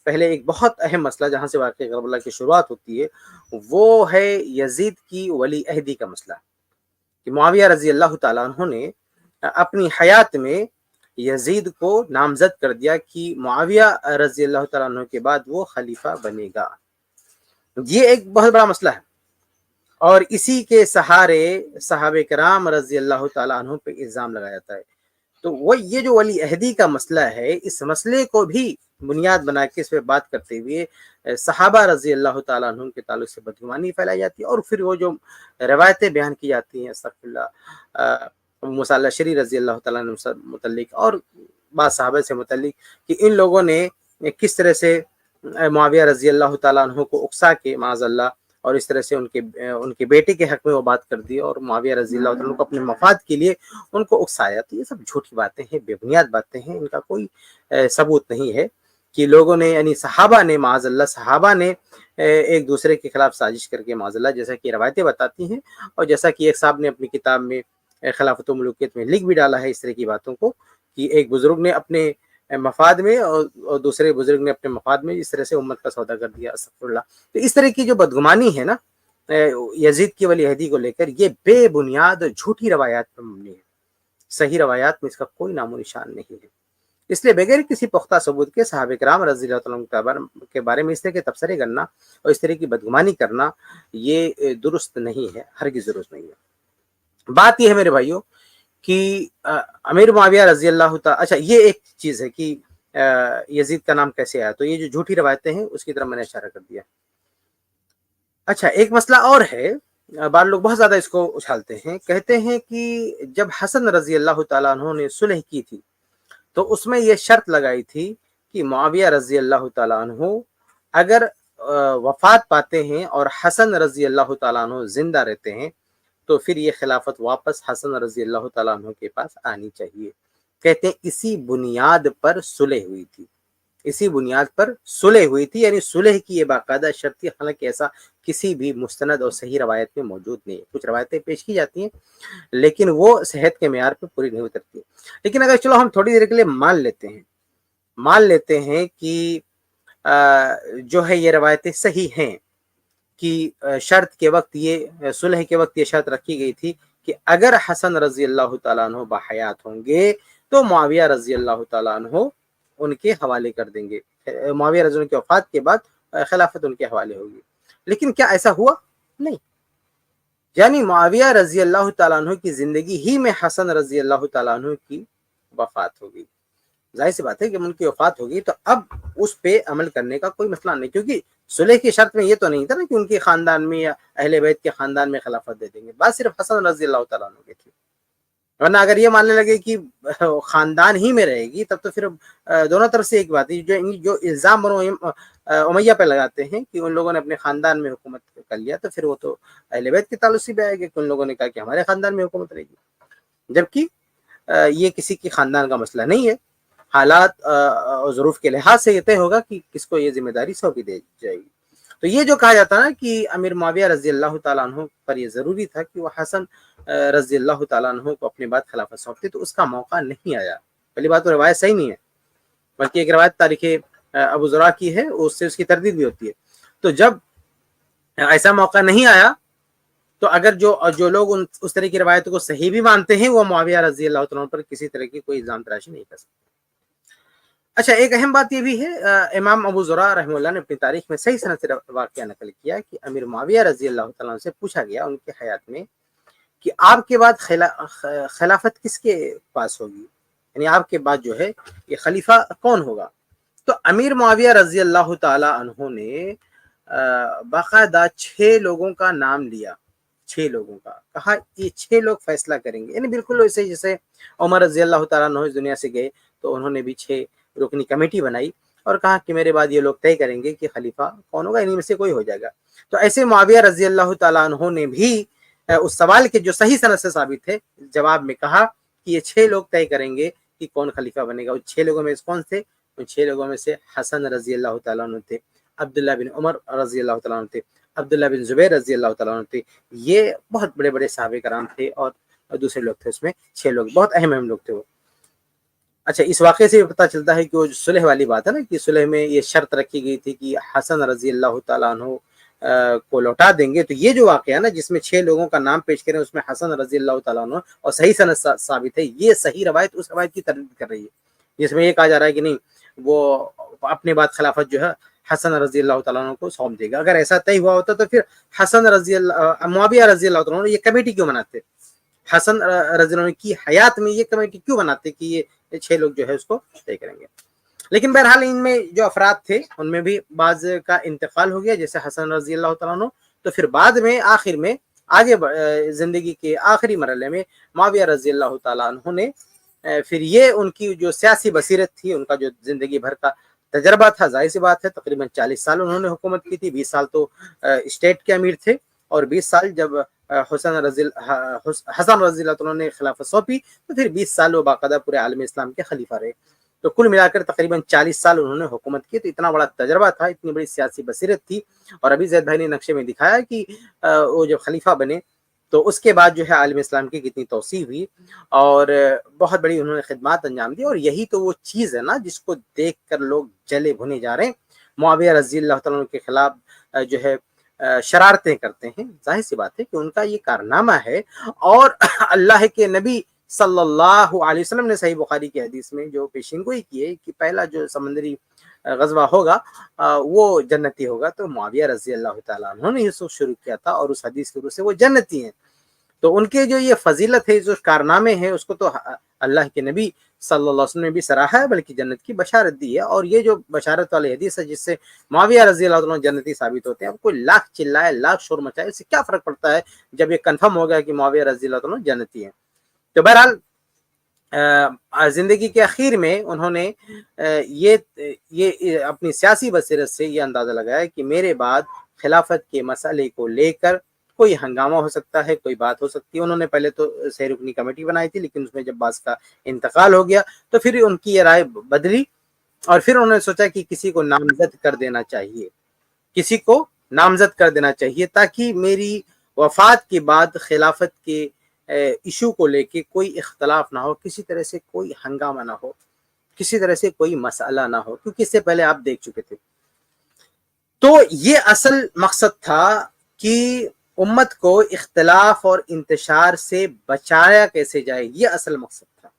پہلے ایک بہت اہم مسئلہ جہاں سے واقعہ کربلا کی شروعات ہوتی ہے وہ ہے یزید کی ولی عہدی کا مسئلہ، کہ معاویہ رضی اللہ تعالیٰ عنہ نے اپنی حیات میں یزید کو نامزد کر دیا کہ معاویہ رضی اللہ تعالیٰ عنہ کے بعد وہ خلیفہ بنے گا۔ یہ ایک بہت بڑا مسئلہ ہے، اور اسی کے سہارے صحابہ کرام رضی اللہ تعالیٰ عنہ پہ الزام لگایا جاتا ہے۔ تو وہ یہ جو ولی عہدی کا مسئلہ ہے، اس مسئلے کو بھی بنیاد بنا کے اس پہ بات کرتے ہوئے صحابہ رضی اللہ تعالیٰ عنہ کے تعلق سے بدگمانی پھیلائی جاتی ہے، اور پھر وہ جو روایتیں بیان کی جاتی ہیں استغفر اللہ موسیٰ الاشعری رضی اللہ تعالیٰ عنہ متعلق اور بعض صحابہ سے متعلق، کہ ان لوگوں نے کس طرح سے معاویہ رضی اللہ تعالیٰ عنہ کو اکسا کے معاذ اللہ، اور اس طرح سے ان کے بیٹے کے حق میں وہ بات کر دی، اور معاویہ رضی اللہ عنہ کو اپنے مفاد کے لیے ان کو اکسایا۔ تو یہ سب جھوٹی باتیں ہیں، بے بنیاد باتیں ہیں، ان کا کوئی ثبوت نہیں ہے کہ لوگوں نے یعنی صحابہ نے معاذ اللہ صحابہ نے ایک دوسرے کے خلاف سازش کر کے معاذ اللہ، جیسا کہ روایتیں بتاتی ہیں، اور جیسا کہ ایک صاحب نے اپنی کتاب میں خلافت و ملوکیت میں لکھ بھی ڈالا ہے اس طرح کی باتوں کو، کہ ایک بزرگ نے اپنے مفاد میں اور دوسرے بزرگ نے اپنے مفاد میں اس طرح سے امت کا سودا کر دیا، استغفر اللہ۔ تو اس طرح کی جو بدگمانی ہے نا یزید کی ولی عہدی کو لے کر، یہ بے بنیاد جھوٹی روایات پر مبنی ہے، صحیح روایات میں اس کا کوئی نام و نشان نہیں ہے۔ اس لیے بغیر کسی پختہ ثبوت کے صحابہ کرام رضی اللہ عنہ کے بارے میں اس طرح کے تبصرے کرنا اور اس طرح کی بدگمانی کرنا یہ درست نہیں ہے، ہرگز درست نہیں ہے۔ بات یہ ہے میرے بھائیوں کہ امیر معاویہ رضی اللہ تعالیٰ، اچھا یہ ایک چیز ہے کہ یزید کا نام کیسے آیا، تو یہ جو جھوٹی روایتیں ہیں اس کی طرف میں نے اشارہ کر دیا۔ اچھا ایک مسئلہ اور ہے، بعض لوگ بہت زیادہ اس کو اچھالتے ہیں، کہتے ہیں کہ جب حسن رضی اللہ تعالیٰ عنہ نے صلح کی تھی تو اس میں یہ شرط لگائی تھی کہ معاویہ رضی اللہ تعالیٰ عنہ اگر وفات پاتے ہیں اور حسن رضی اللہ تعالیٰ عنہ زندہ رہتے ہیں تو پھر یہ خلافت واپس حسن رضی اللہ تعالیٰ عنہ کے پاس آنی چاہیے۔ کہتے ہیں اسی بنیاد پر صلح ہوئی تھی، اسی بنیاد پر صلح ہوئی تھی، یعنی صلح کی یہ باقاعدہ شرط تھی، حالانکہ ایسا کسی بھی مستند اور صحیح روایت میں موجود نہیں ہے۔ کچھ روایتیں پیش کی جاتی ہیں لیکن وہ صحت کے معیار پہ پوری نہیں اترتی۔ لیکن اگر چلو ہم تھوڑی دیر کے لیے مان لیتے ہیں کہ جو ہے یہ روایتیں صحیح ہیں، کہ شرط کے وقت یہ صلح کے وقت یہ شرط رکھی گئی تھی کہ اگر حسن رضی اللہ تعالیٰ عنہ باحیات ہوں گے تو معاویہ رضی اللہ تعالیٰ عنہ ان کے حوالے کر دیں گے، معاویہ رضی اللہ کی وفات کے بعد خلافت ان کے حوالے ہوگی۔ لیکن کیا ایسا ہوا؟ نہیں، یعنی معاویہ رضی اللہ تعالیٰ عنہ کی زندگی ہی میں حسن رضی اللہ تعالیٰ عنہ کی وفات ہو گئی۔ ظاہر سی بات ہے کہ ان کی وفات ہوگی تو اب اس پہ عمل کرنے کا کوئی مسئلہ نہیں، کیونکہ صلح کی شرط میں یہ تو نہیں تھا نا کہ ان کے خاندان میں یا اہل بیت کے خاندان میں خلافت دے دیں گے، بات صرف حسن رضی اللہ تعالیٰ عنہ کی تھی۔ ورنہ اگر یہ ماننے لگے کہ خاندان ہی میں رہے گی تب تو پھر دونوں طرف سے ایک بات ہے، جو الزام بنو امیہ پہ لگاتے ہیں کہ ان لوگوں نے اپنے خاندان میں حکومت کر لیا، تو پھر وہ تو اہل بیت کے تعلق سے بھی آئے گا کہ ان لوگوں نے کہا کہ ہمارے خاندان میں حکومت رہے گی، جبکہ یہ کسی کی خاندان کا مسئلہ نہیں ہے۔ حالات اور ظروف کے لحاظ سے یہ طے ہوگا کہ کس کو یہ ذمہ داری سونپی دی جائے گی۔ تو یہ جو کہا جاتا ہے نا کہ امیر معاویہ رضی اللہ تعالیٰ عنہ پر یہ ضروری تھا کہ وہ حسن رضی اللہ تعالیٰ عنہ کو اپنے بعد خلافت سونپتے، تو اس کا موقع نہیں آیا۔ پہلی بات تو روایت صحیح نہیں ہے، بلکہ ایک روایت تاریخ ابو زرع کی ہے، اس سے اس کی تردید بھی ہوتی ہے۔ تو جب ایسا موقع نہیں آیا تو اگر جو لوگ اس طرح کی روایتوں کو صحیح بھی مانتے ہیں وہ معاویہ رضی اللہ تعالیٰ عنہ پر کسی طرح کی کوئی الزام تراشی نہیں کر سکتے۔ اچھا ایک اہم بات یہ بھی ہے، امام ابو زرع رحمہ اللہ نے اپنی تاریخ میں صحیح سند سے واقعہ نقل کیا کہ امیر معاویہ رضی اللہ تعالیٰ عنہ سے پوچھا گیا ان کے حیات میں کہ آپ کے بعد خلافت کس کے پاس ہوگی، یعنی آپ کے بعد جو ہے یہ خلیفہ کون ہوگا؟ تو امیر معاویہ رضی اللہ تعالیٰ عنہ نے باقاعدہ 6 لوگوں کا نام لیا، 6 لوگوں کا، کہا یہ 6 لوگ فیصلہ کریں گے، یعنی بالکل ویسے جیسے عمر رضی اللہ تعالیٰ عنہ اس دنیا سے گئے تو انہوں نے بھی 6 رکنی کمیٹی بنائی اور کہا کہ میرے بعد یہ لوگ طے کریں گے کہ خلیفہ کون ہوگا، انہیں میں سے کوئی ہو جائے گا۔ تو ایسے معاویہ رضی اللہ تعالیٰ عنہ نے بھی اس سوال کے جو صحیح سند سے ثابت ہے جواب میں کہا کہ یہ 6 لوگ طے کریں گے کہ کون خلیفہ بنے گا۔ ان 6 لوگوں میں کون تھے؟ ان 6 لوگوں میں سے حسن رضی اللہ تعالیٰ عنہ تھے، عبداللہ بن عمر رضی اللہ تعالیٰ عنہ تھے، عبداللہ بن زبیر رضی اللہ تعالیٰ عنہ تھے۔ یہ بہت بڑے بڑے صحابہ کرام تھے اور دوسرے لوگ تھے، اس میں 6 لوگ بہت اہم لوگ تھے وہ۔ اچھا، اس واقعے سے بھی پتہ چلتا ہے کہ وہ جو صلح والی بات ہے نا کہ صلح میں یہ شرط رکھی گئی تھی کہ حسن رضی اللہ تعالیٰ عنہ کو لوٹا دیں گے، تو یہ جو واقعہ ہے نا جس میں 6 لوگوں کا نام پیش کریں اس میں حسن رضی اللہ تعالیٰ عنہ اور صحیح سند ثابت ہے، یہ صحیح روایت اس روایت کی تردید کر رہی ہے جس میں یہ کہا جا رہا ہے کہ نہیں وہ اپنے بعد خلافت جو ہے حسن رضی اللہ تعالیٰ عنہ کو سونپ دے گا۔ اگر ایسا طے ہوا ہوتا تو پھر حسن رضی اللہ معاویہ رضی اللہ تعالیٰ عنہ یہ کمیٹی کیوں بناتے؟ حسن رضی اللہ عنہ کی حیات میں یہ کمیٹی کیوں بناتے کہ یہ 6 لوگ جو ہے اس کو طے کریں گے؟ لیکن بہرحال ان میں جو افراد تھے ان میں بھی بعض کا انتقال ہو گیا جیسے حسن رضی اللہ تعالیٰ عنہ، تو پھر بعد میں آخر میں آگے زندگی کے آخری مرحلے میں معاویہ رضی اللہ تعالیٰ عنہ نے پھر یہ ان کی جو سیاسی بصیرت تھی، ان کا جو زندگی بھر کا تجربہ تھا، ظاہر سی بات ہے تقریباً 40 سال انہوں نے حکومت کی تھی، 20 سال تو اسٹیٹ کے امیر تھے اور 20 سال جب حسن رضی اللہ عنہ نے خلافت سونپی تو پھر 20 سال وہ باقاعدہ پورے عالم اسلام کے خلیفہ رہے، تو کل ملا کر تقریباً 40 سال انہوں نے حکومت کی، تو اتنا بڑا تجربہ تھا، اتنی بڑی سیاسی بصیرت تھی۔ اور ابھی زید بھائی نے نقشے میں دکھایا کہ وہ جب خلیفہ بنے تو اس کے بعد جو ہے عالم اسلام کی کتنی توسیع ہوئی اور بہت بڑی انہوں نے خدمات انجام دی، اور یہی تو وہ چیز ہے نا جس کو دیکھ کر لوگ جلے بھنے جا رہے ہیں۔ معاویہ رضی اللہ تعالیٰ عنہ کے خلاف جو ہے شرارتیں کرتے ہیں، ظاہر سی بات ہے کہ ان کا یہ کارنامہ ہے، اور اللہ کے نبی صلی اللہ علیہ وسلم نے صحیح بخاری کی حدیث میں جو پیشین گوئی کی ہے کہ پہلا جو سمندری غزوہ ہوگا وہ جنتی ہوگا، تو معاویہ رضی اللہ تعالیٰ عنہ نے یہ شروع کیا تھا اور اس حدیث کی روح سے وہ جنتی ہیں، تو ان کے جو یہ فضیلت ہے، جو کارنامے ہیں، اس کو تو اللہ کے نبی صلی اللہ علیہ وسلم نے بھی سراہا ہے بلکہ جنت کی بشارت دی ہے، اور یہ جو بشارت والی حدیث ہے جس سے معاویہ رضی اللہ عنہ جنتی ثابت ہوتے ہیں، اب کوئی لاکھ چلائے لاکھ شور مچائے اس سے کیا فرق پڑتا ہے جب یہ کنفرم ہو گیا کہ معاویہ رضی اللہ عنہ جنتی ہیں۔ تو بہرحال زندگی کے اخیر میں انہوں نے یہ اپنی سیاسی بصیرت سے یہ اندازہ لگایا کہ میرے بعد خلافت کے مسئلے کو لے کر کوئی ہنگامہ ہو سکتا ہے، کوئی بات ہو سکتی ہے۔ انہوں نے پہلے تو 6 رکنی کمیٹی بنائی تھی لیکن اس میں جب بعض کا انتقال ہو گیا تو پھر ان کی یہ رائے بدلی اور پھر انہوں نے سوچا کہ کسی کو نامزد کر دینا چاہیے، کسی کو نامزد کر دینا چاہیے تاکہ میری وفات کے بعد خلافت کے ایشو کو لے کے کوئی اختلاف نہ ہو، کسی طرح سے کوئی ہنگامہ نہ ہو، کسی طرح سے کوئی مسئلہ نہ ہو، کیونکہ اس سے پہلے آپ دیکھ چکے تھے۔ تو یہ اصل مقصد تھا کہ امت کو اختلاف اور انتشار سے بچایا کیسے جائے، یہ اصل مقصد تھا۔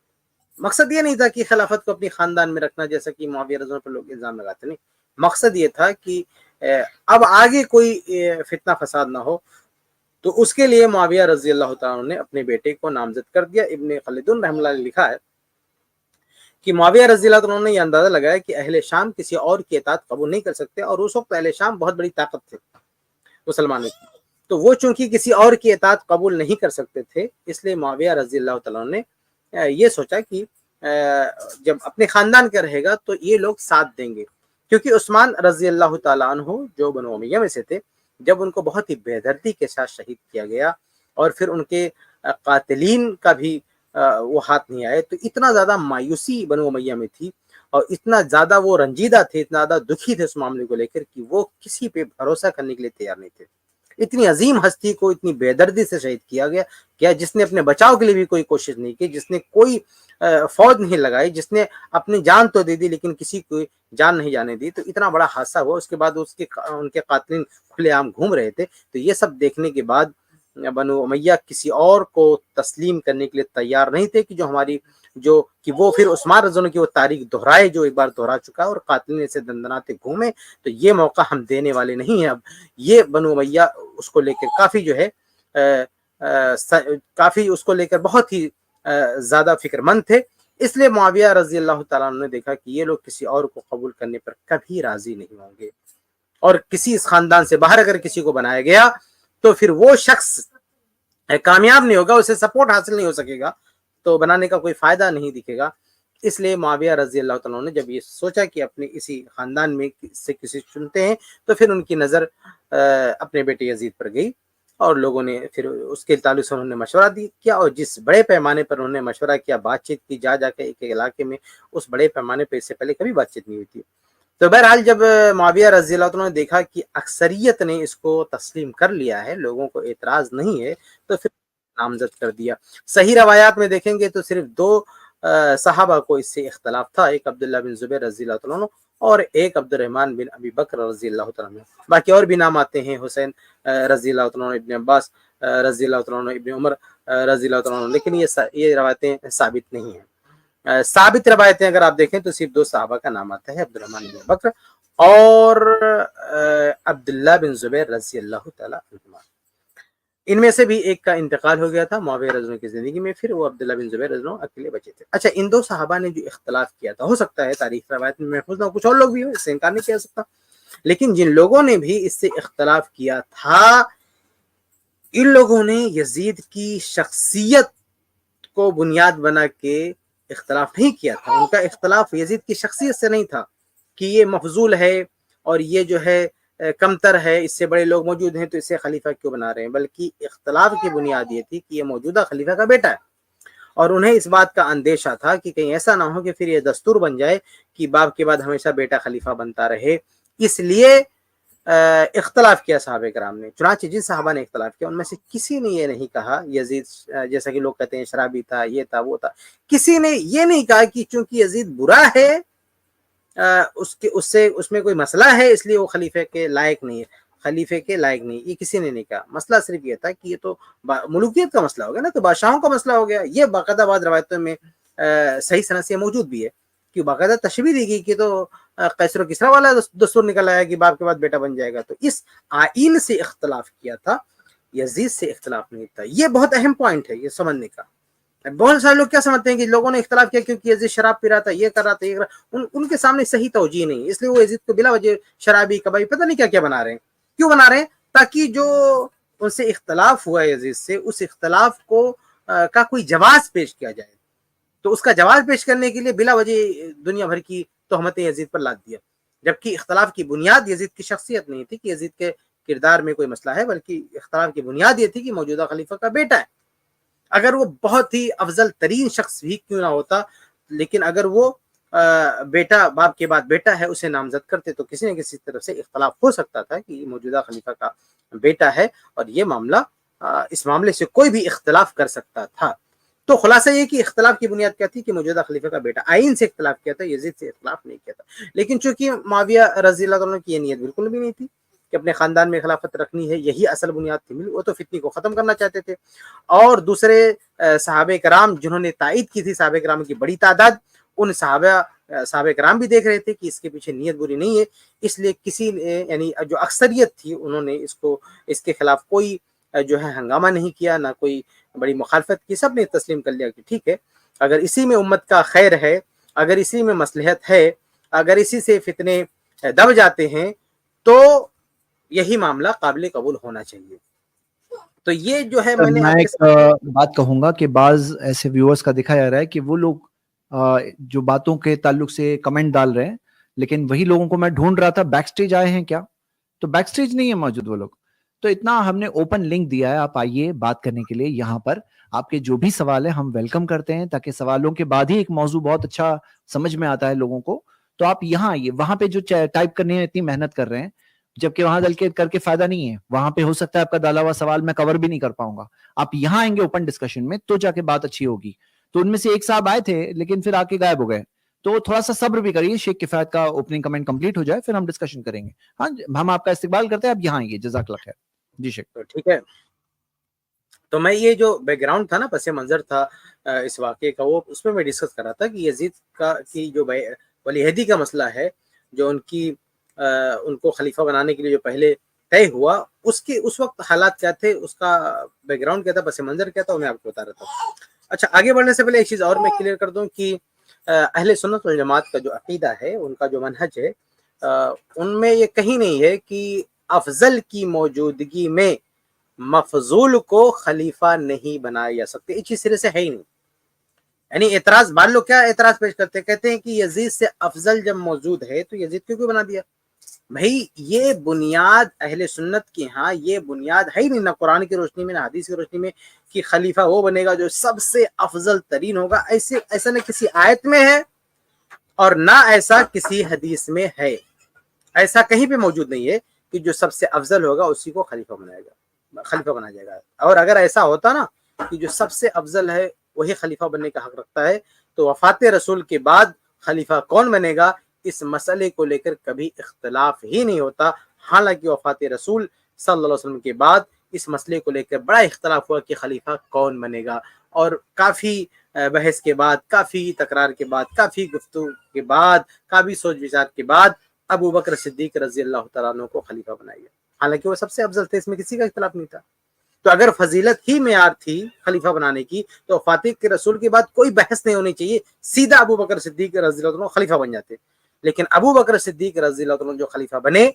مقصد یہ نہیں تھا کہ خلافت کو اپنی خاندان میں رکھنا جیسا کہ معاویہ رضی اللہ عنہ پر لوگ الزام لگاتے، نہیں، مقصد یہ تھا کہ اب آگے کوئی فتنہ فساد نہ ہو، تو اس کے لیے معاویہ رضی اللہ تعالیٰ نے اپنے بیٹے کو نامزد کر دیا۔ ابن خلدون رحمہ اللہ نے لکھا ہے کہ معاویہ رضی اللہ عنہ نے یہ اندازہ لگایا کہ اہل شام کسی اور کی اطاعت قبول نہیں کر سکتے، اور اس وقت اہل شام بہت بڑی طاقت تھے مسلمانوں کی، تو وہ چونکہ کسی اور کی اطاعت قبول نہیں کر سکتے تھے، اس لیے معاویہ رضی اللہ تعالیٰ نے یہ سوچا کہ جب اپنے خاندان کا رہے گا تو یہ لوگ ساتھ دیں گے، کیونکہ عثمان رضی اللہ تعالیٰ عنہ جو بنو امیہ میں سے تھے، جب ان کو بہت ہی بے دردی کے ساتھ شہید کیا گیا اور پھر ان کے قاتلین کا بھی وہ ہاتھ نہیں آئے، تو اتنا زیادہ مایوسی بنو امیہ میں تھی اور اتنا زیادہ وہ رنجیدہ تھے، اتنا زیادہ دکھی تھے اس معاملے کو لے کر کہ وہ کسی پہ بھروسہ کرنے کے لیے تیار نہیں تھے۔ اتنی عظیم ہستی کو اتنی بے دردی سے شہید کیا گیا جس نے اپنے بچاؤ کے لیے بھی کوئی کوشش نہیں کی، جس نے کوئی فوج نہیں لگائی، جس نے اپنی جان تو دے دی لیکن کسی کو جان نہیں جانے دی، تو اتنا بڑا حادثہ ہوا۔ اس کے بعد ان کے قاتلین کھلے عام گھوم رہے تھے، تو یہ سب دیکھنے کے بعد بنو امیہ کسی اور کو تسلیم کرنے کے لیے تیار نہیں تھے کہ کہ وہ پھر عثمان رضی اللہ عنہ کی وہ تاریخ دہرائے جو ایک بار دہرا چکا ہے اور قاتلین سے دندناتے گھومے، تو یہ موقع ہم دینے والے نہیں ہیں۔ اب یہ بنو امیہ اس کو لے کر کافی جو ہے کافی اس کو لے کر بہت ہی زیادہ فکر مند تھے، اس لیے معاویہ رضی اللہ تعالیٰ عنہ نے دیکھا کہ یہ لوگ کسی اور کو قبول کرنے پر کبھی راضی نہیں ہوں گے، اور کسی اس خاندان سے باہر اگر کسی کو بنایا گیا تو پھر وہ شخص کامیاب نہیں ہوگا، اسے سپورٹ حاصل نہیں ہو سکے گا، تو بنانے کا کوئی فائدہ نہیں دکھے گا۔ اس لیے معاویہ رضی اللہ تعالیٰ نے جب یہ سوچا کہ اپنے اسی خاندان میں سے کسی چنتے ہیں، تو پھر ان کی نظر اپنے بیٹے یزید پر گئی، اور لوگوں نے پھر اس کے تعلق سے انہوں نے مشورہ کیا، اور جس بڑے پیمانے پر انہوں نے مشورہ کیا، بات چیت کی، جا کے ایک علاقے میں، اس بڑے پیمانے پہ اس سے پہلے کبھی بات چیت نہیں ہوئی تھی۔ تو بہرحال جب معاویہ رضی اللہ عنہ نے دیکھا کہ اکثریت نے اس کو تسلیم کر لیا ہے، لوگوں کو اعتراض نہیں ہے، تو پھر نامزد کر دیا۔ صحیح روایات میں دیکھیں گے تو صرف 2 صحابہ کو اس سے اختلاف تھا، ایک عبداللہ بن زبیر رضی اللہ تعالیٰ عنہ اور ایک عبد الرحمن بن ابی بکر رضی اللہ تعالیٰ عنہ، باقی اور بھی نام آتے ہیں، حسین رضی اللہ تعالیٰ عنہ، ابن عباس رضی اللہ تعالیٰ عنہ، ابن عمر رضی اللہ تعالیٰ عنہ، لیکن یہ روایتیں ثابت نہیں ہیں۔ ثابت روایتیں اگر آپ دیکھیں تو صرف 2 صحابہ کا نام آتا ہے، عبد الرحمن بن بکر اور عبداللہ بن زبیر رضی اللہ تعالیٰ عنہ۔ ان میں سے بھی ایک کا انتقال ہو گیا تھا معاویہ رضی اللہ عنہ کی زندگی میں، پھر وہ عبداللہ بن زبیر رضی اللہ عنہ اکیلے بچے تھے۔ اچھا، ان 2 صحابہ نے جو اختلاف کیا تھا، ہو سکتا ہے تاریخ روایت میں محفوظ نہ ہو، کچھ اور لوگ بھی ہو، اس سے انکار نہیں کیا سکتا، لیکن جن لوگوں نے بھی اس سے اختلاف کیا تھا، ان لوگوں نے یزید کی شخصیت کو بنیاد بنا کے اختلاف نہیں کیا تھا۔ ان کا اختلاف یزید کی شخصیت سے نہیں تھا کہ یہ مفضول ہے اور یہ جو ہے کمتر ہے، اس سے بڑے لوگ موجود ہیں تو اسے خلیفہ کیوں بنا رہے ہیں، بلکہ اختلاف کی بنیاد یہ تھی کہ یہ موجودہ خلیفہ کا بیٹا ہے، اور انہیں اس بات کا اندیشہ تھا کہ کہیں ایسا نہ ہو کہ پھر یہ دستور بن جائے کہ باپ کے بعد ہمیشہ بیٹا خلیفہ بنتا رہے، اس لیے اختلاف کیا صحابہ کرام نے۔ چنانچہ جن صحابہ نے اختلاف کیا ان میں سے کسی نے یہ نہیں کہا یزید جیسا کہ لوگ کہتے ہیں شرابی تھا، یہ تھا، وہ تھا، کسی نے یہ نہیں کہا کہ چونکہ یزید برا ہے، اس میں کوئی مسئلہ ہے اس لیے وہ خلیفے کے لائق نہیں ہے، خلیفے کے لائق نہیں، یہ کسی نے نہیں کہا۔ مسئلہ صرف یہ تھا کہ یہ تو ملوکیت کا مسئلہ ہو گیا نا، تو بادشاہوں کا مسئلہ ہو گیا۔ یہ باقاعدہ بعض روایتوں میں صحیح سند سے موجود بھی ہے کہ باقاعدہ تشبیہ دی گئی کہ تو قیصر و کسریٰ والا دستور نکل آیا کہ باپ کے بعد بیٹا بن جائے گا، تو اس آئین سے اختلاف کیا تھا، یزید سے اختلاف نہیں تھا۔ یہ بہت اہم پوائنٹ ہے یہ سمجھنے کا۔ بہت سارے لوگ کیا سمجھتے ہیں کہ لوگوں نے اختلاف کیا کیونکہ یزید شراب پی رہا تھا، یہ کر رہا تھا، یہ کر رہا، ان کے سامنے صحیح توجیہ نہیں، اس لیے وہ یزید کو بلا وجہ شرابی، کبابی، پتہ نہیں کیا کیا بنا رہے ہیں۔ کیوں بنا رہے ہیں؟ تاکہ جو ان سے اختلاف ہوا یزید سے، اس اختلاف کو کا کوئی جواز پیش کیا جائے، تو اس کا جواز پیش کرنے کے لیے بلا وجہ دنیا بھر کی تہمتیں یزید پر لاد دیا، جبکہ اختلاف کی بنیاد یزید کی شخصیت نہیں تھی کہ یزید کے کردار میں کوئی مسئلہ ہے، بلکہ اختلاف کی بنیاد یہ تھی کہ موجودہ خلیفہ کا بیٹا ہے۔ اگر وہ بہت ہی افضل ترین شخص بھی کیوں نہ ہوتا، لیکن اگر وہ بیٹا باپ کے بعد بیٹا ہے اسے نامزد کرتے تو کسی نہ کسی طرف سے اختلاف ہو سکتا تھا کہ یہ موجودہ خلیفہ کا بیٹا ہے، اور یہ معاملہ اس معاملے سے کوئی بھی اختلاف کر سکتا تھا۔ تو خلاصہ یہ کہ اختلاف کی بنیاد کیا تھی کہ موجودہ خلیفہ کا بیٹا، آئین سے اختلاف کیا تھا، یزید سے اختلاف نہیں کیا تھا۔ لیکن چونکہ معاویہ رضی اللہ عنہ کی یہ نیت بالکل بھی نہیں تھی کہ اپنے خاندان میں خلافت رکھنی ہے، یہی اصل بنیاد تھی، وہ تو فتنی کو ختم کرنا چاہتے تھے۔ اور دوسرے صحابہ کرام جنہوں نے تائید کی تھی، صحابہ کرام کی بڑی تعداد، ان صحابہ کرام بھی دیکھ رہے تھے کہ اس کے پیچھے نیت بری نہیں ہے، اس لیے کسی نے، یعنی جو اکثریت تھی، انہوں نے اس کے خلاف کوئی جو ہے ہنگامہ نہیں کیا، نہ کوئی بڑی مخالفت کی، سب نے تسلیم کر لیا کہ ٹھیک ہے، اگر اسی میں امت کا خیر ہے، اگر اسی میں مصلحت ہے، اگر اسی سے فتنے دب جاتے ہیں تو یہی معاملہ قابل قبول ہونا چاہیے۔ تو یہ جو ہے میں ایک بات کہوں گا کہ بعض ایسے ویورز کا دیکھا جا رہا ہے کہ وہ لوگ جو باتوں کے تعلق سے کمنٹ ڈال رہے ہیں، لیکن وہی لوگوں کو میں ڈھونڈ رہا تھا بیک سٹیج آئے ہیں کیا، تو بیک سٹیج نہیں ہے موجود وہ لوگ، تو اتنا ہم نے اوپن لنک دیا ہے، آپ آئیے بات کرنے کے لیے، یہاں پر آپ کے جو بھی سوال ہے ہم ویلکم کرتے ہیں، تاکہ سوالوں کے بعد ہی ایک موضوع بہت اچھا سمجھ میں آتا ہے لوگوں کو۔ تو آپ یہاں آئیے، وہاں پہ جو ٹائپ کرنے ہیں اتنی محنت کر رہے ہیں، جبکہ وہاں کر کے فائدہ نہیں ہے، وہاں پہ ہو سکتا ہے آپ کا ڈالا ہوا سوال میں کور بھی نہیں کر پاؤں گا، آپ یہاں آئیں گے اوپن ڈسکشن میں تو جا کے بات اچھی ہوگی۔ تو ان میں سے ایک صاحب آئے تھے لیکن پھر آ کے غائب ہو گئے، تو تھوڑا سا صبر بھی کریے، شیخ کفایت کا اوپننگ کمنٹ کمپلیٹ ہو جائے پھر ہم ڈسکشن کریں گے۔ ہاں ہم آپ کا استقبال کرتے ہیں، آپ یہاں آئیے، جزاک اللہ خیر۔ جی شیخ، ٹھیک ہے۔ تو میں یہ جو بیک گراؤنڈ تھا نا، پس منظر تھا اس واقعے کا، وہ اس میں ڈسکس کر رہا تھا کہ یزید کی جو ولی عہدی کا مسئلہ ہے، جو ان کو خلیفہ بنانے کے لیے جو پہلے طے ہوا، اس وقت حالات کیا تھے، اس کا بیک گراؤنڈ کیا تھا، پس منظر کیا تھا، وہ میں آپ کو بتا رہا تھا۔ اچھا، آگے بڑھنے سے پہلے ایک چیز اور میں کلیئر کر دوں کہ اہل سنت والجماعت کا جو عقیدہ ہے، ان کا جو منہج ہے، ان میں یہ کہیں نہیں ہے کہ افضل کی موجودگی میں مفضول کو خلیفہ نہیں بنایا جا سکتے، یہ چیز سرے سے ہے ہی نہیں۔ یعنی اعتراض، بعض لوگ کیا اعتراض پیش کرتے ہیں، کہتے ہیں کہ یزید سے افضل جب موجود ہے تو یزید کیوں بنا دیا؟ بھائی یہ بنیاد اہل سنت کی، ہاں یہ بنیاد ہے ہی نہیں، نہ قرآن کی روشنی میں نہ حدیث کی روشنی میں، کہ خلیفہ وہ بنے گا جو سب سے افضل ترین ہوگا، ایسا نہ کسی آیت میں ہے اور نہ ایسا کسی حدیث میں ہے، ایسا کہیں پہ موجود نہیں ہے کہ جو سب سے افضل ہوگا اسی کو خلیفہ بنایا جائے گا۔ اور اگر ایسا ہوتا نا کہ جو سب سے افضل ہے وہی خلیفہ بننے کا حق رکھتا ہے، تو وفات رسول کے بعد خلیفہ کون بنے گا اس مسئلے کو لے کر کبھی اختلاف ہی نہیں ہوتا. حالانکہ وفات رسول صلی اللہ علیہ وسلم کے بعد اس مسئلے کو لے کر بڑا اختلاف ہوا کہ خلیفہ کون بنے گا, اور کافی بحث کے بعد, کافی تکرار کے بعد, کافی گفتگو کے بعد, کافی سوچ وچار کے بعد ابو بکر صدیق رضی اللہ تعالیٰ عنہ کو خلیفہ بنایا گیا. حالانکہ وہ سب سے افضل تھے, اس میں کسی کا اختلاف نہیں تھا. تو اگر فضیلت ہی معیار تھی خلیفہ بنانے کی تو وفات کے رسول کے بعد کوئی بحث نہیں ہونی چاہیے, سیدھا ابو بکر صدیق رضی اللہ عنہ خلیفہ بن جاتے. لیکن ابو بکر صدیق رضی اللہ عنہ جو خلیفہ بنے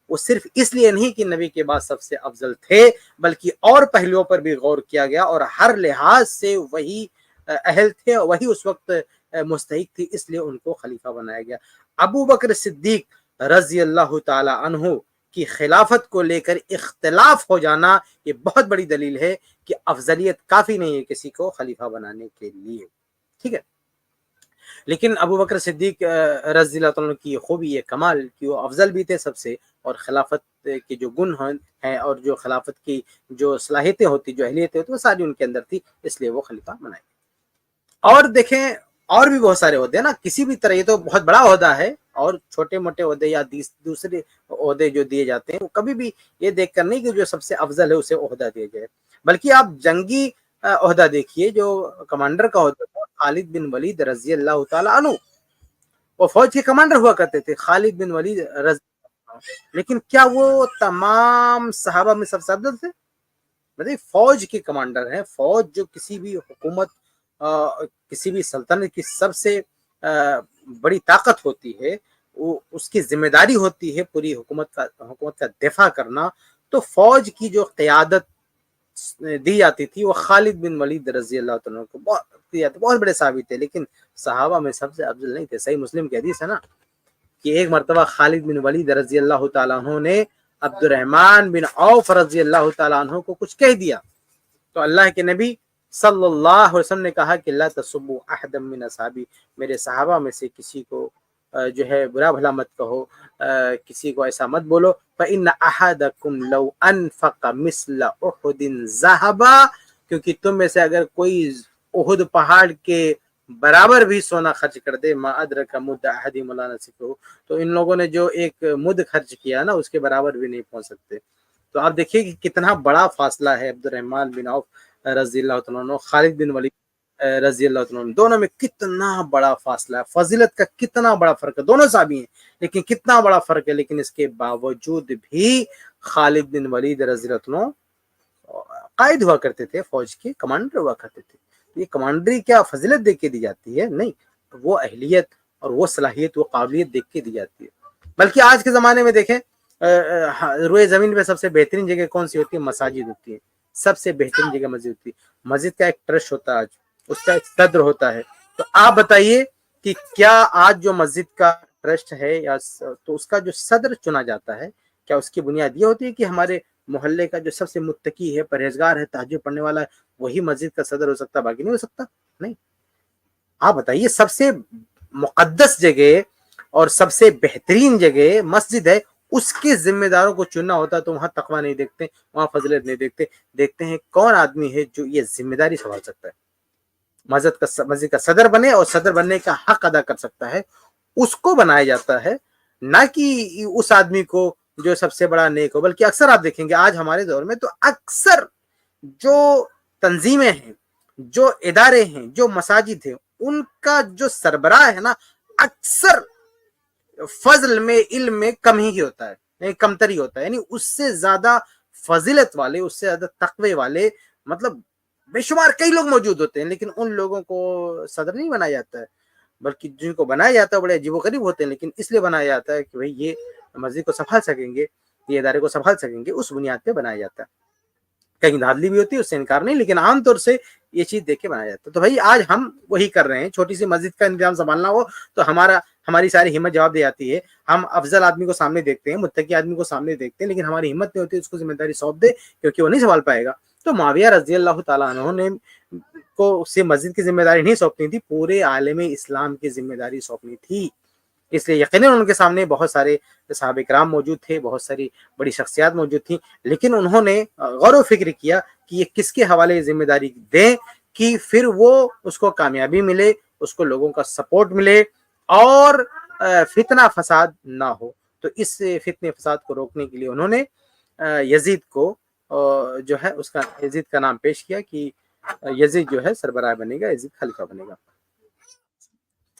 وہ صرف اس لیے نہیں کہ نبی کے بعد سب سے افضل تھے, بلکہ اور پہلوؤں پر بھی غور کیا گیا, اور ہر لحاظ سے وہی اہل تھے, وہی اس وقت مستحق تھی, اس لیے ان کو خلیفہ بنایا گیا. ابو بکر صدیق رضی اللہ تعالی عنہ کی خلافت کو لے کر اختلاف ہو جانا یہ بہت بڑی دلیل ہے کہ افضلیت کافی نہیں ہے کسی کو خلیفہ بنانے کے لیے. ٹھیک ہے, لیکن ابو بکر صدیق رضی اللہ عنہ کی خوبی یہ کمال کہ وہ افضل بھی تھے سب سے, اور خلافت کے جو گن ہیں اور جو خلافت کی جو صلاحیتیں ہوتی, جو اہلیتیں ہوتی, وہ ساری ان کے اندر تھی, اس لیے وہ خلیفہ بنائے. اور دیکھیں اور بھی بہت سارے عہدے نا, کسی بھی طرح, یہ تو بہت بڑا عہدہ ہے, اور چھوٹے موٹے عہدے یا دوسرے عہدے جو دیے جاتے ہیں وہ کبھی بھی یہ دیکھ کر نہیں کہ جو سب سے افضل ہے اسے عہدہ دیا جائے, بلکہ آپ جنگی عہدہ دیکھیے. جو کمانڈر کا عہدہ تھا خالد بن ولید رضی اللہ تعالی عنہ, وہ فوج کے کمانڈر ہوا کرتے تھے, خالد بن ولید رضی اللہ عنہ. لیکن کیا وہ تمام صحابہ میں سب سے افضل تھے؟ مطلب فوج کے کمانڈر ہیں, فوج جو کسی بھی حکومت کسی بھی سلطنت کی سب سے بڑی طاقت ہوتی ہے, وہ اس کی ذمہ داری ہوتی ہے پوری حکومت کا دفاع کرنا. تو فوج کی جو قیادت دی جاتی تھی وہ خالد بن ولید رضی اللہ عنہ کو بہت بڑے صحابی تھے, لیکن صحابہ میں سب سے افضل نہیں تھے. صحیح مسلم کی حدیث ہے نا کہ ایک مرتبہ خالد بن ولید رضی اللہ تعالیٰ عنہ نے عبد الرحمن بن عوف رضی اللہ تعالیٰ عنہ کو کچھ کہہ دیا, تو اللہ کے نبی صلی اللہ علیہ وسلم نے کہا کہ لا تسبوا احدا من اصحابی, میرے صحابہ میں سے کسی کو جو ہے برا بھلا مت کہو, کسی کو ایسا مت بولو. فإن أحدكم لو أنفق مثل أحد ذهبا, کیونکہ تم میں سے اگر کوئی احد پہاڑ کے برابر بھی سونا خرچ کر دے, ما ادرک مد احدہم ولا نصفہ, تو ان لوگوں نے جو ایک مد خرچ کیا نا اس کے برابر بھی نہیں پہنچ سکتے. تو آپ دیکھیے کہ کتنا بڑا فاصلہ ہے عبد الرحمن بن عوف رضی اللہ عنہ, خالد بن ولید رضی اللہ عنہ, دونوں میں کتنا بڑا فاصلہ ہے, فضیلت کا کتنا بڑا فرق ہے. دونوں صحابی ہیں لیکن کتنا بڑا فرق ہے, لیکن اس کے باوجود بھی خالد بن ولید رضی اللہ عنہ قائد ہوا کرتے تھے, فوج کے کمانڈر ہوا کرتے تھے. یہ کمانڈری کیا فضیلت دیکھ کے دی جاتی ہے؟ نہیں, وہ اہلیت اور وہ صلاحیت, وہ قابلیت دیکھ کے دی جاتی ہے. بلکہ آج کے زمانے میں دیکھیں روئے زمین پہ سب سے بہترین جگہ کون سی ہوتی ہے؟ مساجد ہوتی ہے. سب سے بہترین جگہ مسجد ہوتی ہے. مسجد کا ایک ٹرسٹ ہوتا ہے, آج اس کا ایک صدر ہوتا ہے. تو آپ بتائیے کہ کیا آج جو مسجد کا ٹرسٹ ہے یا تو اس کا جو صدر چنا جاتا ہے, کیا اس کی بنیاد یہ ہوتی ہے کہ ہمارے محلے کا جو سب سے متقی ہے, پرہیزگار ہے, تہجد پڑھنے والا ہے, وہی مسجد کا صدر ہو سکتا, باقی نہیں ہو سکتا؟ نہیں. آپ بتائیے سب سے مقدس جگہ اور سب سے بہترین جگہ مسجد ہے, اس کے ذمہ داروں کو چننا ہوتا ہے تو وہاں تقویٰ نہیں دیکھتے, وہاں فضیلت نہیں دیکھتے, دیکھتے ہیں کون آدمی ہے جو یہ ذمہ داری سنبھال سکتا ہے, مسجد کا صدر بنے اور صدر بننے کا حق ادا کر سکتا ہے, اس کو بنایا جاتا ہے, نہ کہ اس آدمی کو جو سب سے بڑا نیک ہو. بلکہ اکثر آپ دیکھیں گے آج ہمارے دور میں تو اکثر جو تنظیمیں ہیں, جو ادارے ہیں, جو مساجد ہیں, ان کا جو سربراہ ہے نا, اکثر فضل میں علم میں کم ہی ہوتا ہے, کمتر ہی ہوتا ہے. یعنی اس سے زیادہ فضیلت والے, اس سے زیادہ تقوی والے مطلب بے شمار کئی لوگ موجود ہوتے ہیں, لیکن ان لوگوں کو صدر نہیں بنایا جاتا ہے, بلکہ جن کو بنایا جاتا ہے بڑے عجیب و غریب ہوتے ہیں, لیکن اس لیے بنایا جاتا ہے کہ بھئی یہ مسجد کو سنبھال سکیں گے, یہ ادارے کو سنبھال سکیں گے, اس بنیاد پہ بنایا جاتا ہے. کہیں دھاندلی بھی ہوتی ہے, اس سے انکار نہیں, لیکن عام طور سے یہ چیز دیکھ کے بنایا جاتا ہے. تو بھائی آج ہم وہی کر رہے ہیں, چھوٹی سی مسجد کا انتظام سنبھالنا ہو تو ہماری ساری ہمت جواب دے جاتی ہے. ہم افضل آدمی کو سامنے دیکھتے ہیں, متقی آدمی کو سامنے دیکھتے ہیں, لیکن ہماری ہمت نہیں ہوتی اس کو ذمہ داری سونپ دے, کیونکہ وہ نہیں سنبھال پائے گا. تو معاویہ رضی اللہ تعالیٰ عنہ نے کو اسے مسجد کی ذمہ داری نہیں سونپنی تھی, پورے عالم اسلام کی ذمہ داری سونپنی تھی. اس لیے یقیناً ان کے سامنے بہت سارے صحابہ کرام موجود تھے, بہت ساری بڑی شخصیات موجود تھیں, لیکن انہوں نے غور و فکر کیا کہ یہ کس کے حوالے ذمہ داری دیں کہ پھر وہ اس کو کامیابی ملے, اس کو لوگوں کا سپورٹ ملے اور فتنہ فساد نہ ہو. تو اس فتنے فساد کو روکنے کے لیے انہوں نے یزید کو جو ہے اس کا یزید کا نام پیش کیا کہ یزید جو ہے سربراہ بنے گا, یزید خلیفہ بنے گا.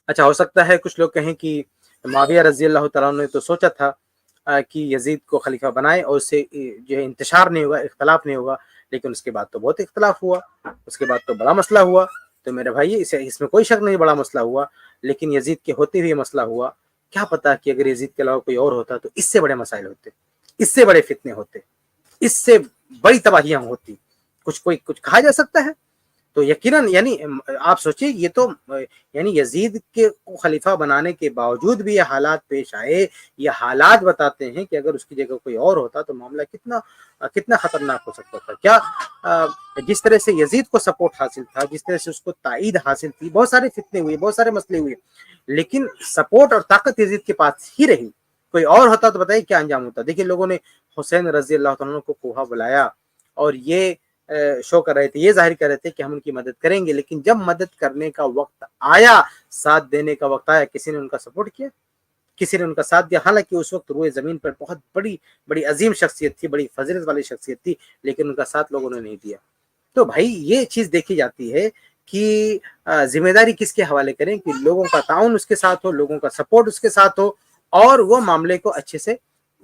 اچھا, ہو سکتا ہے کچھ لوگ کہیں کہ معاویہ رضی اللہ تعالیٰ عنہ نے تو سوچا تھا کہ یزید کو خلیفہ بنائے اور اس سے جو ہے انتشار نہیں ہوگا, اختلاف نہیں ہوگا, لیکن اس کے بعد تو بہت اختلاف ہوا, اس کے بعد تو بڑا مسئلہ ہوا. تو میرے بھائی اس میں کوئی شک نہیں, بڑا مسئلہ ہوا, لیکن یزید کے ہوتے ہوئے مسئلہ ہوا. کیا پتا کہ اگر یزید کے علاوہ کوئی اور ہوتا تو اس سے بڑے مسائل ہوتے, اس سے بڑے فتنے ہوتے, اس سے بڑی تباہیاں ہوتی. کچھ کہا جا سکتا ہے؟ تو یقیناً یعنی آپ سوچیں, یہ تو یعنی یزید کے خلیفہ بنانے کے باوجود بھی یہ حالات پیش آئے. یہ حالات بتاتے ہیں کہ اگر اس کی جگہ کوئی اور ہوتا تو معاملہ کتنا خطرناک ہو سکتا تھا. کیا جس طرح سے یزید کو سپورٹ حاصل تھا, جس طرح سے اس کو تائید حاصل تھی, بہت سارے فتنے ہوئے, بہت سارے مسئلے ہوئے, لیکن سپورٹ اور طاقت یزید کے پاس ہی رہی. کوئی اور ہوتا تو بتائیے کیا انجام ہوتا. دیکھیے, لوگوں نے حسین رضی اللہ عنہ کو کوہا بلایا اور یہ شو کر رہے تھے, یہ ظاہر کر رہے تھے کہ ہم ان کی مدد کریں گے, لیکن جب مدد کرنے کا وقت آیا, ساتھ دینے کا وقت آیا, کسی نے ان کا سپورٹ کیا, کسی نے ان کا ساتھ دیا. حالانکہ اس وقت روئے زمین پر بہت بڑی عظیم شخصیت تھی, بڑی فضیلت والی شخصیت تھی, لیکن ان کا ساتھ لوگوں نے نہیں دیا. تو بھائی یہ چیز دیکھی جاتی ہے کہ ذمہ داری کس کے حوالے کریں کہ لوگوں کا تعاون اس کے ساتھ ہو, لوگوں کا سپورٹ اس کے ساتھ ہو, اور وہ معاملے کو اچھے سے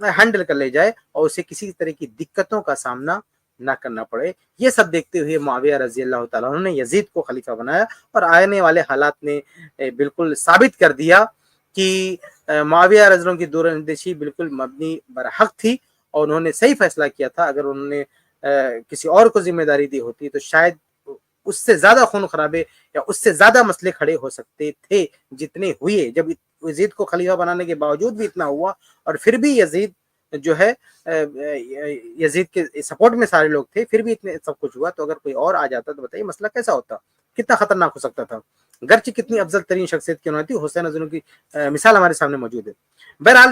ہینڈل کر لے جائے اور اسے کسی طرح کی دقتوں کا سامنا نہ کرنا پڑے. یہ سب دیکھتے ہوئے معاویہ رضی اللہ تعالیٰ عنہ نے یزید کو خلیفہ بنایا, اور آنے والے حالات نے بالکل ثابت کر دیا کہ معاویہ رضی اللہ عنہ کی دور اندیشی بالکل مبنی بر حق تھی, اور انہوں نے صحیح فیصلہ کیا تھا. اگر انہوں نے کسی اور کو ذمہ داری دی ہوتی تو شاید اس سے زیادہ خون خرابے یا اس سے زیادہ مسئلے کھڑے ہو سکتے تھے جتنے ہوئے. جب یزید کو خلیفہ بنانے کے باوجود بھی اتنا ہوا, اور پھر بھی یزید جو ہے یزید کے سپورٹ میں سارے لوگ تھے, پھر بھی اتنے سب کچھ ہوا. تو اگر کوئی اور آ جاتا تو بتائیے مسئلہ کیسا ہوتا, کتنا خطرناک ہو سکتا تھا. گرچہ کتنی افضل ترین شخصیت کیوں نہ تھی, حسین رضی اللہ عنہ کی مثال ہمارے سامنے موجود ہے. بہرحال